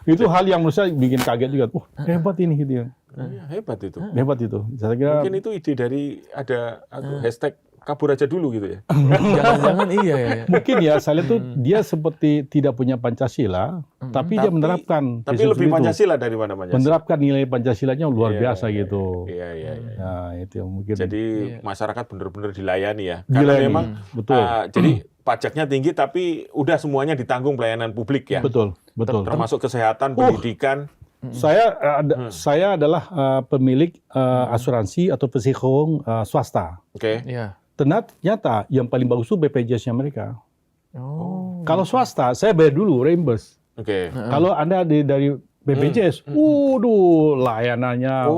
Itu hal yang menurut saya bikin kaget juga. Hebat ini gitu ya. iya, hebat itu. Hebat itu. Saya kira Mungkin itu ide dari ada hashtag kabur aja dulu gitu ya. Jangan-jangan iya ya. mungkin ya saya lihat tuh dia seperti tidak punya Pancasila, tapi dia menerapkan. Tapi prinsip lebih itu. Pancasila daripada Pancasila. Menerapkan nilai Pancasilanya luar Iya, biasa gitu. Iya. Nah, itu yang mungkin. Jadi masyarakat benar-benar dilayani ya. Karena Dilayani, memang betul. jadi pajaknya tinggi tapi udah semuanya ditanggung pelayanan publik ya. Betul. Termasuk kesehatan, pendidikan. Saya adalah pemilik asuransi atau psikolog swasta. Oke. Iya. Ternyata yang paling bagus itu BPJS-nya mereka. Oh. Kalau swasta, saya bayar dulu reimburse. Oke. Kalau Anda dari BPJS, layanannya.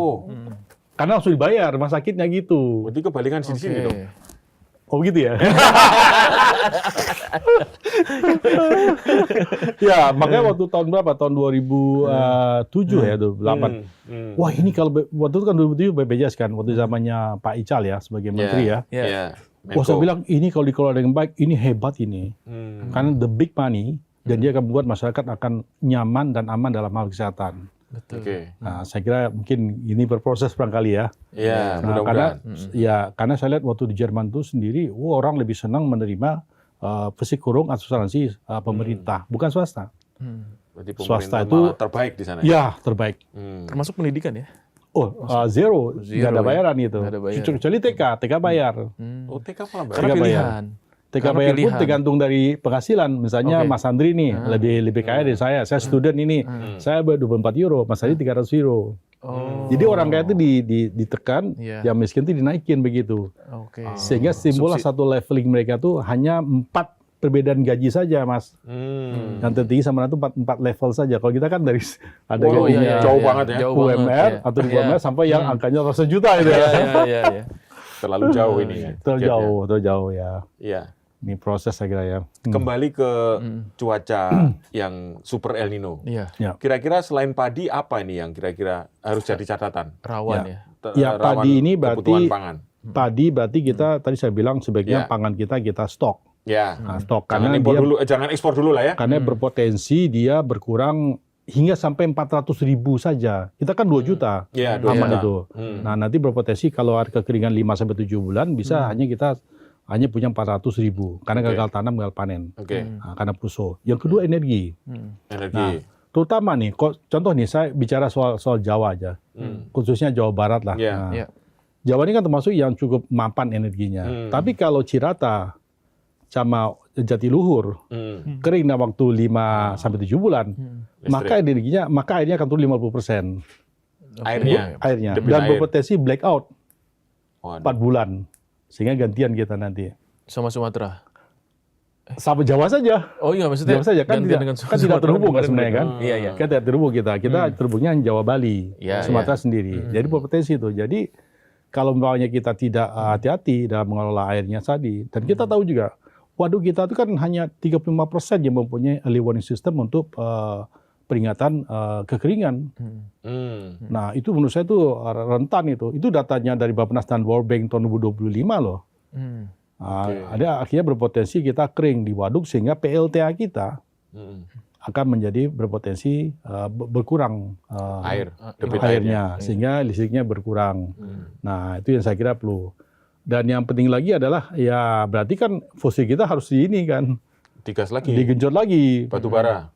Karena langsung dibayar, rumah sakitnya gitu. Berarti kebalikan sini dong. Oh gitu ya? Ya, makanya waktu tahun berapa? Tahun 2007 ya, 2008. Wah ini kalau, waktu itu kan 2007 BPJS kan, waktu zamannya Pak Ical ya, sebagai menteri ya. Iya. Wah saya bilang, ini kalau dikelola dengan baik, ini hebat ini. Karena the big money, dan dia akan membuat masyarakat akan nyaman dan aman dalam hal kesehatan. Betul. Oke. Nah, saya kira mungkin ini berproses barangkali ya. Iya, Nah, mudah-mudahan. karena saya lihat waktu di Jerman itu sendiri, orang lebih senang menerima psikolog asuransi pemerintah, bukan swasta. Berarti Swasta pemerintah itu malah terbaik di sana. Ya, terbaik. Termasuk pendidikan ya? Zero, nggak ada ya? bayaran gitu. Nggak ada bayar. Kecuali TK bayar. Oh, TK malah bayar. Karena TK bayar. pilihan. TK bayar pun tergantung dari penghasilan. Misalnya Mas Andri nih lebih kaya dari saya student ini, saya bayar 24 euro, Mas Andri 300 euro. Jadi orang kaya itu ditekan, yang miskin itu dinaikin begitu. Sehingga timbullah satu leveling mereka tuh hanya 4 perbedaan gaji saja, Mas. Yang tertinggi sama itu 4 level saja. Kalau kita kan dari ada gajinya jauh banget ya. UMR atau di UMR sampai yang angkanya ratusan juta itu ya. Iya. Terlalu jauh ini ya. Terlalu jauh ya. Iya. Ini proses saya kira ya. Kembali ke cuaca yang super El Nino. Iya. Kira-kira selain padi apa ini yang kira-kira harus jadi catatan? Rawan ya. Ya, padi ini kebutuhan berarti pangan. Padi berarti kita tadi saya bilang sebaiknya pangan kita stok. Ya. Nah, stok Jangan karena impor dia dulu, jangan ekspor dulu lah ya. karena berpotensi dia berkurang hingga sampai 400.000 saja. Kita kan 2 juta. Iya, 2 aman juta. itu. Nah, nanti berpotensi kalau ada kekeringan 5 sampai 7 bulan bisa hanya punya 400.000 karena gagal tanam, gagal panen. Nah, karena puso. Yang kedua energi. Energi. Nah, terutama nih, contoh nih saya bicara soal Jawa aja. Khususnya Jawa Barat lah. Iya. Nah, Jawa ini kan termasuk yang cukup mapan energinya. Tapi kalau Cirata sama Jatiluhur kering dalam waktu 5 sampai 7 bulan, maka airnya akan turun 50%. Airnya. Dan air. berpotensi blackout 4 Waduh. bulan. Sehingga gantian kita nanti. Sama Sumatera. Sama Jawa saja. Oh iya, maksudnya Jawa saja kan gantian dengan tidak terhubung kan sebenarnya kan. Iya. Kita tidak terhubung kita terhubungnya Jawa Bali, Iya, Sumatera sendiri. Jadi berpotensi itu. Jadi kalau misalnya kita tidak hati-hati dalam mengelola airnya tadi, dan kita tahu juga, waduk kita itu kan hanya 35% yang mempunyai early warning system untuk peringatan kekeringan. Nah itu menurut saya itu rentan itu. Itu datanya dari Bappenas dan World Bank tahun 2025 loh. Ada akhirnya berpotensi kita kering di waduk sehingga PLTA kita akan menjadi berpotensi berkurang airnya sehingga listriknya berkurang. Nah itu yang saya kira perlu. Dan yang penting lagi adalah ya berarti kan fosil kita harus Digas lagi. digenjot lagi. Batu bara.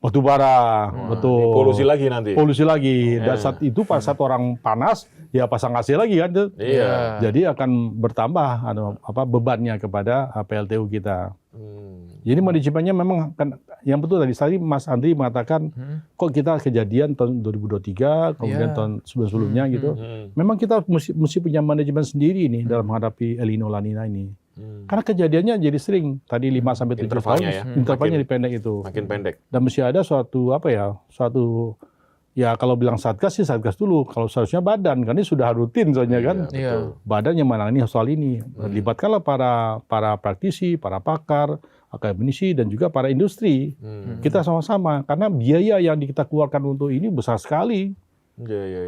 Betul. Polusi lagi nanti. Polusi lagi. Dan saat itu pas saat orang panas ya pasang AC lagi kan. Iya. Jadi akan bertambah bebannya kepada PLTU kita. Jadi manajemennya memang kan yang betul tadi Mas Andri mengatakan kok kita kejadian tahun 2023 kemudian tahun sebelumnya gitu. Memang kita mesti punya manajemen sendiri nih dalam menghadapi El Nino La Nina ini. Karena kejadiannya jadi sering tadi 5 sampai 7 tahun Intervalnya ya. intervalnya dipendek itu. Makin pendek. Dan mesti ada suatu Ya kalau bilang satgas sih satgas dulu. Kalau seharusnya badan, karena ini sudah rutin soalnya kan. Iya. Badan yang menangani soal ini. Libatkanlah para praktisi, para pakar, akademisi, dan juga para industri. Kita sama-sama, karena biaya yang kita keluarkan untuk ini besar sekali.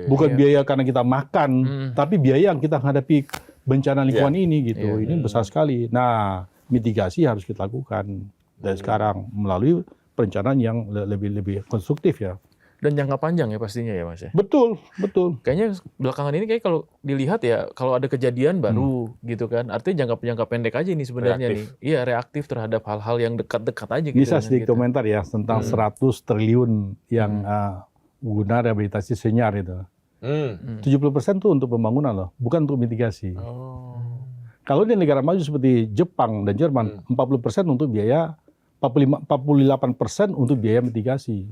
Bukan biaya karena kita makan, tapi biaya yang kita menghadapi bencana lingkungan ini gitu. Ini besar sekali. Nah, mitigasi harus kita lakukan dari sekarang melalui perencanaan yang lebih konstruktif ya. Dan jangka panjang ya pastinya ya Mas ya. Betul. Kayaknya belakangan ini kayak kalau dilihat ya kalau ada kejadian baru gitu kan. Artinya jangka pendek aja nih sebenarnya nih. Iya, reaktif terhadap hal-hal yang dekat-dekat aja gitu. Bisa sedikit komentar ya tentang 100 triliun yang guna rehabilitasi senyar itu. 70% tuh untuk pembangunan loh, bukan untuk mitigasi. Kalau di negara maju seperti Jepang dan Jerman, 40% untuk biaya, 48% untuk biaya mitigasi.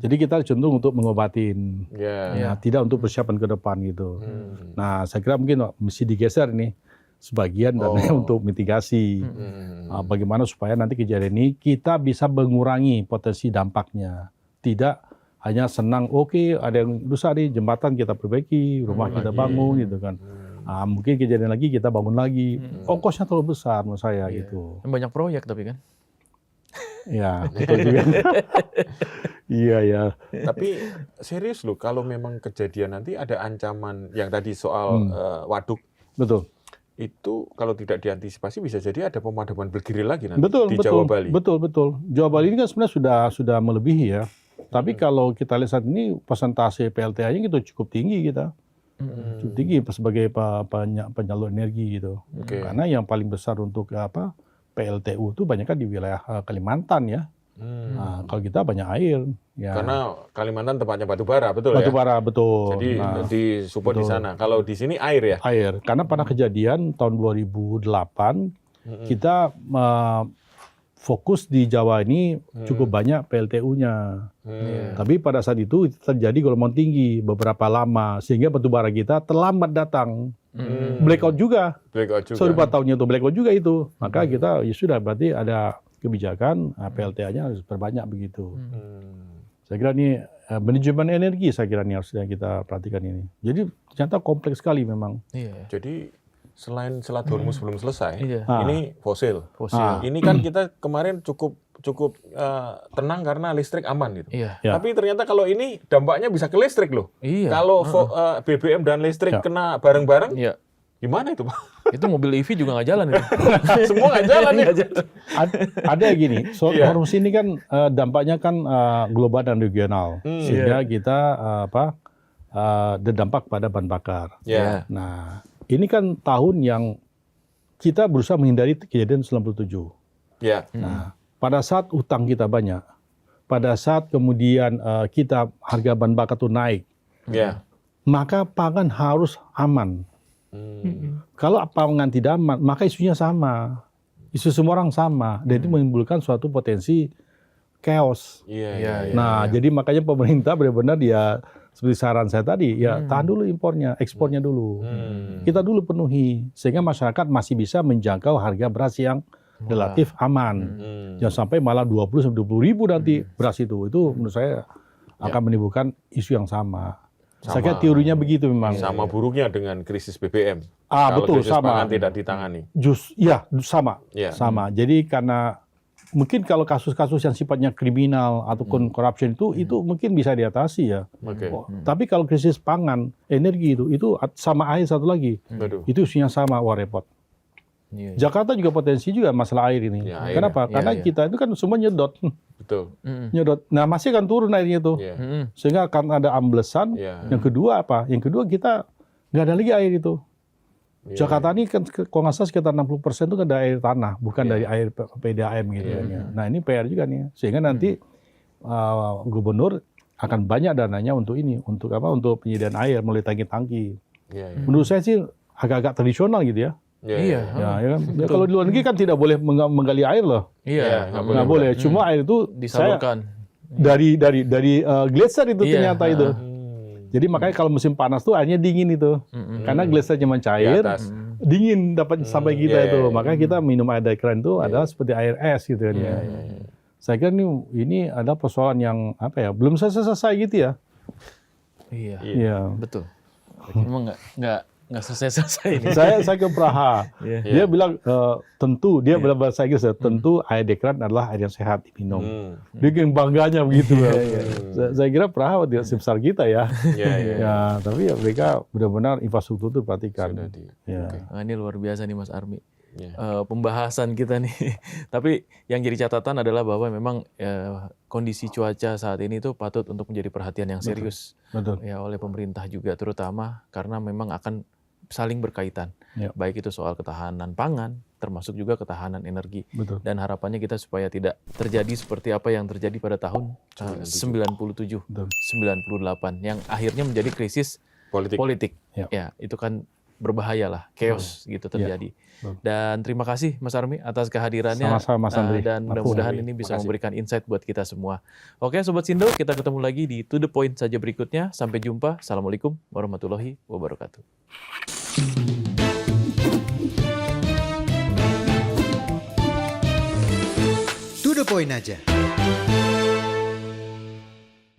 Jadi kita cenderung untuk mengobatin, tidak untuk persiapan ke depan gitu. Nah, saya kira mungkin mesti digeser nih sebagian dananya untuk mitigasi. Bagaimana supaya nanti kejadian ini kita bisa mengurangi potensi dampaknya. Tidak hanya senang, oke, ada yang rusak nih, jembatan kita perbaiki, rumah kita bangun gitu kan. Mungkin kejadian lagi kita bangun lagi. Ongkosnya terlalu besar menurut saya gitu. Banyak proyek tapi kan. Ya, betul juga. Iya. Tapi serius loh, kalau memang kejadian nanti ada ancaman yang tadi soal waduk. Betul. Itu kalau tidak diantisipasi bisa jadi ada pemadaman bergilir lagi nanti Betul. Jawa Bali. Betul. Jawa Bali ini kan sebenarnya sudah melebihi ya. Tapi kalau kita lihat saat ini persentase PLTA-nya gitu cukup tinggi kita. Cukup tinggi sebagai penyalur energi gitu. Karena yang paling besar untuk PLTU itu banyak kan di wilayah Kalimantan ya. Nah, kalau kita banyak air. Ya. Karena Kalimantan tempatnya batu bara, betul batu bara, betul. Jadi disupport di sana. Kalau di sini air ya? Air. Karena pernah kejadian tahun 2008, kita fokus di Jawa ini cukup banyak PLTU-nya. Tapi pada saat itu terjadi gelombang tinggi beberapa lama, sehingga batu bara kita terlambat datang. Blackout juga. Sorry, 4 tahunnya itu blackout juga itu. Maka kita ya sudah berarti ada kebijakan PLTA-nya harus berbanyak begitu. Saya kira ini manajemen energi saya kira ini harus kita perhatikan ini. Jadi ternyata kompleks sekali memang. Jadi selain Selat Hormuz belum selesai, ini fosil. Ini kan kita kemarin cukup tenang karena listrik aman gitu. Tapi ternyata kalau ini dampaknya bisa ke listrik loh. Kalau BBM dan listrik kena bareng-bareng, gimana itu Pak? Itu mobil EV juga nggak jalan itu. Semua nggak jalan nih. Ada gini, Hormuz ini kan dampaknya kan global dan regional, sehingga kita berdampak pada bahan bakar. Nah, ini kan tahun yang kita berusaha menghindari kejadian 97. Nah, pada saat utang kita banyak, pada saat kemudian kita harga bahan bakar itu naik, maka pangan harus aman. Kalau pangan tidak aman, maka isunya sama. Isu semua orang sama, dan itu menimbulkan suatu potensi chaos. Nah, jadi makanya pemerintah benar-benar dia seperti saran saya tadi, ya tahan dulu impornya, ekspornya dulu. Kita dulu penuhi, sehingga masyarakat masih bisa menjangkau harga beras yang relatif aman. Jangan sampai malah 20-20 ribu nanti beras itu. Itu menurut saya akan menimbulkan isu yang sama. Saya kira teorinya begitu memang. Sama buruknya dengan krisis BBM. Kalau betul, krisis sama. pangan tidak ditangani. Sama. Jadi karena mungkin kalau kasus-kasus yang sifatnya kriminal ataupun corruption itu mungkin bisa diatasi ya. Tapi kalau krisis pangan, energi itu sama air satu lagi. Itu isunya sama, wah repot. Jakarta juga potensi juga masalah air ini. Kenapa? Karena kita itu kan semua nyedot. Nyedot. Nah, masih akan turun airnya itu. Sehingga akan ada amblesan. Yang kedua apa? Yang kedua kita nggak ada lagi air itu. Jakarta ini kan kalau nggak salah sekitar 60% itu kan dari air tanah, bukan dari air PDAM gitu. Nah, ini PR juga nih. Sehingga nanti gubernur akan banyak dananya untuk ini, untuk penyediaan air melalui tangki-tangki. Menurut saya sih agak-agak tradisional gitu ya. Kan? Kalau di luar negeri kan tidak boleh menggali air loh. Nggak boleh. Cuma air itu disalurkan dari glacier itu ternyata itu. Jadi makanya kalau musim panas tuh airnya dingin itu. Karena glacier cuma cair, dingin dapat sampai kita itu. Makanya kita minum air dari keran itu adalah seperti air es gitu kan. Saya kira ini ada persoalan yang belum selesai gitu ya. Iya, Iya. betul. Memang nggak selesai ini. Saya ke Praha. Iya. Dia bilang tentu dia bilang bahasa Inggris ya, tentu air dekran adalah air yang sehat diminum. Dia bikin bangganya begitu. Saya kira Praha tidak sebesar kita ya. Ya, tapi ya mereka benar-benar infrastruktur itu perhatikan. Nah, ini luar biasa nih Mas Army. Pembahasan kita nih. Tapi yang jadi catatan adalah bahwa memang kondisi cuaca saat ini itu patut untuk menjadi perhatian yang serius. Betul. Ya, oleh pemerintah juga, terutama karena memang akan saling berkaitan. Baik itu soal ketahanan pangan, termasuk juga ketahanan energi. Betul. Dan harapannya kita supaya tidak terjadi seperti apa yang terjadi pada tahun 97, 98 yang akhirnya menjadi krisis politik. Ya, itu kan berbahaya lah, chaos gitu terjadi. Dan terima kasih Mas Army atas kehadirannya. Sama-sama Mas Andri. Dan mudah-mudahan ini bisa memberikan insight buat kita semua. Oke Sobat Sindo, kita ketemu lagi di To The Point saja berikutnya. Sampai jumpa. Assalamualaikum warahmatullahi wabarakatuh. To the point aja.